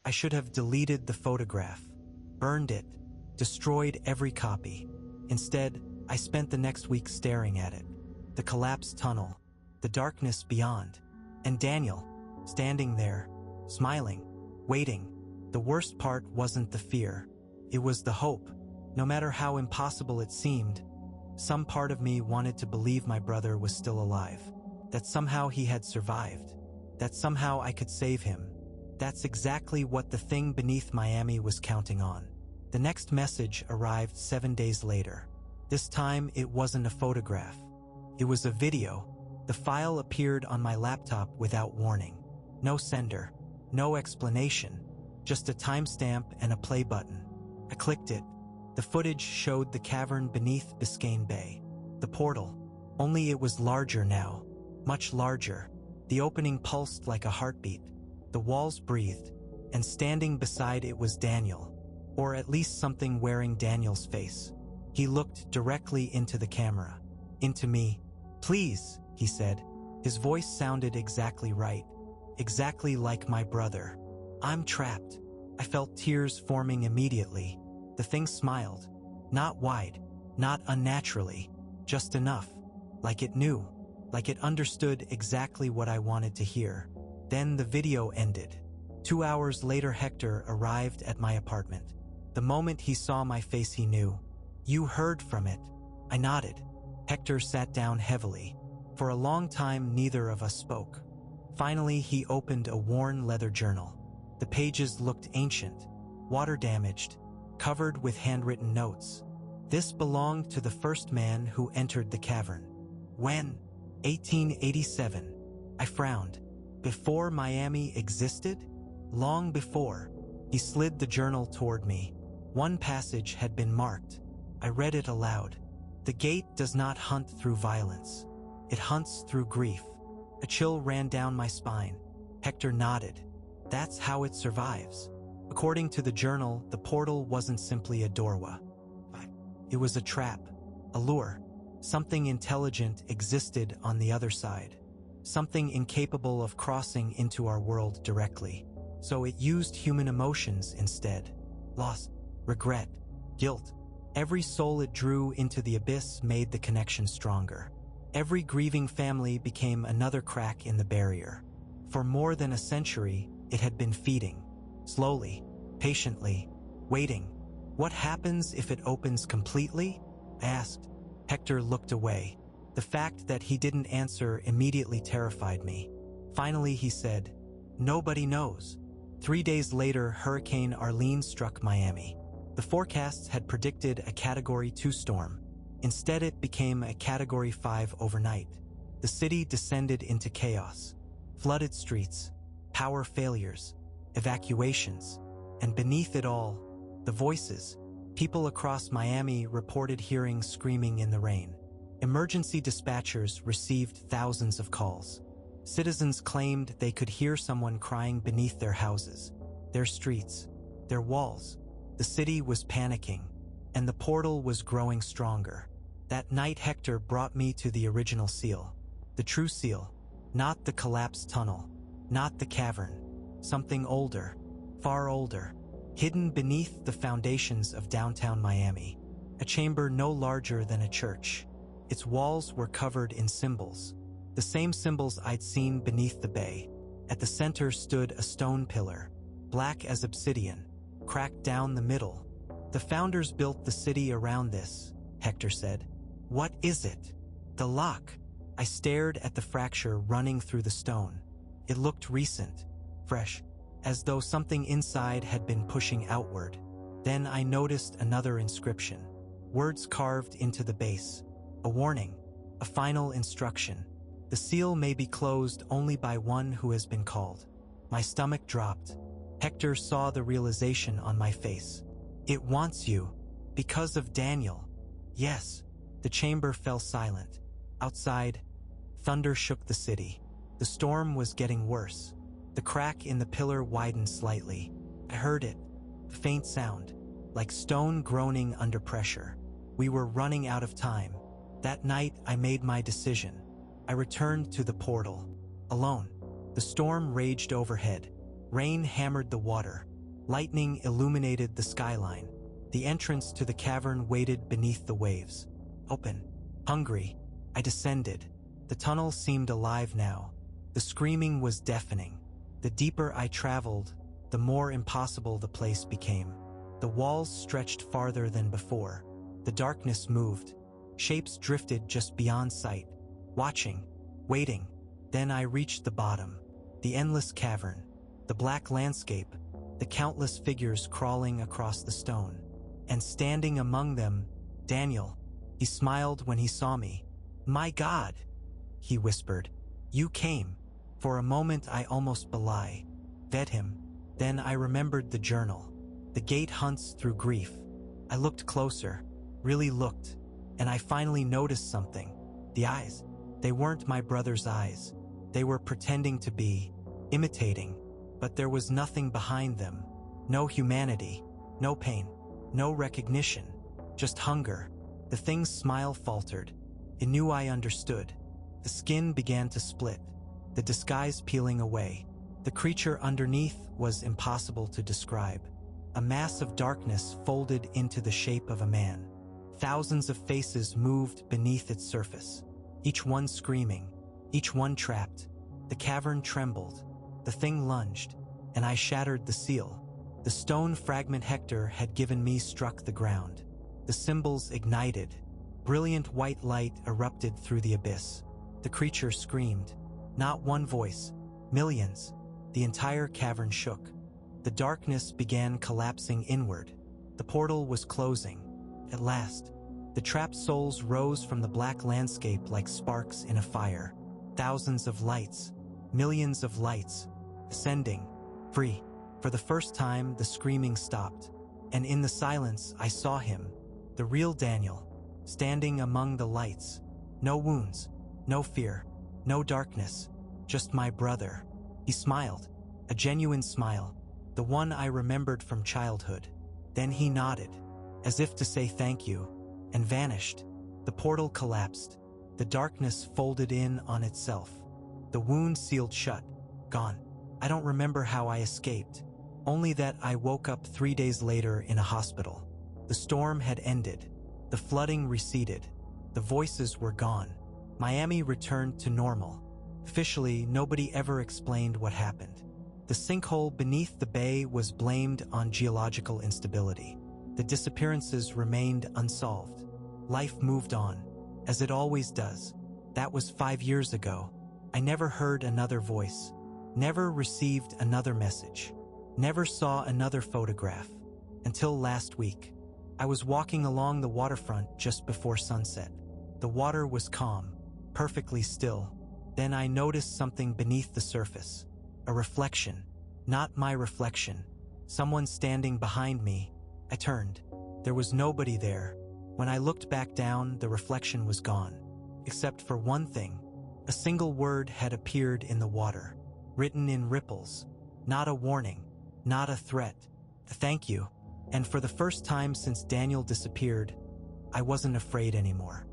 I should have deleted the photograph, burned it, destroyed every copy. Instead, I spent the next week staring at it. The collapsed tunnel, the darkness beyond, and Daniel, standing there, smiling, waiting. The worst part wasn't the fear. It was the hope. No matter how impossible it seemed, some part of me wanted to believe my brother was still alive, that somehow he had survived, that somehow I could save him. That's exactly what the thing beneath Miami was counting on. The next message arrived 7 days later. This time, it wasn't a photograph. It was a video. The file appeared on my laptop without warning. No sender, no explanation, just a timestamp and a play button. I clicked it. The footage showed the cavern beneath Biscayne Bay. The portal. Only it was larger now. Much larger. The opening pulsed like a heartbeat. The walls breathed, and standing beside it was Daniel, or at least something wearing Daniel's face. He looked directly into the camera. Into me. "Please," he said. His voice sounded exactly right. Exactly like my brother. "I'm trapped." I felt tears forming immediately. The thing smiled. Not wide, not unnaturally, just enough. Like it knew. Like it understood exactly what I wanted to hear. Then the video ended. 2 hours later, Hector arrived at my apartment. The moment he saw my face, he knew. "You heard from it." I nodded. Hector sat down heavily. For a long time, neither of us spoke. Finally, he opened a worn leather journal. The pages looked ancient, water-damaged, covered with handwritten notes. This belonged to the first man who entered the cavern. When? 1887. I frowned. Before Miami existed? Long before. He slid the journal toward me. One passage had been marked. I read it aloud. "The gate does not hunt through violence. It hunts through grief." A chill ran down my spine. Hector nodded. "That's how it survives." According to the journal, the portal wasn't simply a doorway. It was a trap, a lure. Something intelligent existed on the other side. Something incapable of crossing into our world directly. So it used human emotions instead. Loss, regret, guilt. Every soul it drew into the abyss made the connection stronger. Every grieving family became another crack in the barrier. For more than a century, it had been feeding. Slowly, patiently, waiting. What happens if it opens completely? I asked. Hector looked away. The fact that he didn't answer immediately terrified me. Finally, he said, "Nobody knows." 3 days later, Hurricane Arlene struck Miami. The forecasts had predicted a Category 2 storm. Instead, it became a Category 5 overnight. The city descended into chaos. Flooded streets, power failures, evacuations, and beneath it all, the voices. People across Miami reported hearing screaming in the rain. Emergency dispatchers received thousands of calls. Citizens claimed they could hear someone crying beneath their houses, their streets, their walls. The city was panicking, and the portal was growing stronger. That night, Hector brought me to the original seal. The true seal. Not the collapsed tunnel. Not the cavern. Something older. Far older. Hidden beneath the foundations of downtown Miami. A chamber no larger than a church. Its walls were covered in symbols. The same symbols I'd seen beneath the bay. At the center stood a stone pillar, black as obsidian, cracked down the middle. "The founders built the city around this," Hector said. "What is it?" "The lock." I stared at the fracture running through the stone. It looked recent, fresh, as though something inside had been pushing outward. Then I noticed another inscription. Words carved into the base. A warning. A final instruction. The seal may be closed only by one who has been called. My stomach dropped. Hector saw the realization on my face. "It wants you. Because of Daniel." "Yes." The chamber fell silent. Outside, thunder shook the city. The storm was getting worse. The crack in the pillar widened slightly. I heard it. A faint sound, like stone groaning under pressure. We were running out of time. That night, I made my decision. I returned to the portal. Alone. The storm raged overhead. Rain hammered the water. Lightning illuminated the skyline. The entrance to the cavern waited beneath the waves. Open. Hungry, I descended. The tunnel seemed alive now. The screaming was deafening. The deeper I traveled, the more impossible the place became. The walls stretched farther than before. The darkness moved. Shapes drifted just beyond sight. Watching, waiting. Then I reached the bottom. The endless cavern. The black landscape. The countless figures crawling across the stone. And standing among them, Daniel. He smiled when he saw me. "My God," he whispered. "You came." For a moment I almost believed him. Then I remembered the journal. The gate hunts through grief. I looked closer, really looked, and I finally noticed something. The eyes. They weren't my brother's eyes. They were pretending to be, imitating, but there was nothing behind them. No humanity, no pain, no recognition, just hunger. The thing's smile faltered. It knew I understood. The skin began to split, the disguise peeling away. The creature underneath was impossible to describe. A mass of darkness folded into the shape of a man. Thousands of faces moved beneath its surface, each one screaming, each one trapped. The cavern trembled. The thing lunged, and I shattered the seal. The stone fragment Hector had given me struck the ground. The symbols ignited. Brilliant white light erupted through the abyss. The creature screamed. Not one voice, millions. The entire cavern shook. The darkness began collapsing inward. The portal was closing. At last, the trapped souls rose from the black landscape like sparks in a fire. Thousands of lights, millions of lights, ascending, free. For the first time, the screaming stopped. And in the silence, I saw him, the real Daniel, standing among the lights. No wounds, no fear, no darkness, just my brother. He smiled, a genuine smile, the one I remembered from childhood. Then he nodded, as if to say thank you, and vanished. The portal collapsed. The darkness folded in on itself. The wound sealed shut, gone. I don't remember how I escaped, only that I woke up 3 days later in a hospital. The storm had ended. The flooding receded. The voices were gone. Miami returned to normal. Officially, nobody ever explained what happened. The sinkhole beneath the bay was blamed on geological instability. The disappearances remained unsolved. Life moved on, as it always does. That was 5 years ago. I never heard another voice, never received another message, never saw another photograph, until last week. I was walking along the waterfront just before sunset. The water was calm, perfectly still. Then I noticed something beneath the surface. A reflection. Not my reflection. Someone standing behind me. I turned. There was nobody there. When I looked back down, the reflection was gone. Except for one thing. A single word had appeared in the water, written in ripples. Not a warning, not a threat. A thank you. And for the first time since Daniel disappeared, I wasn't afraid anymore.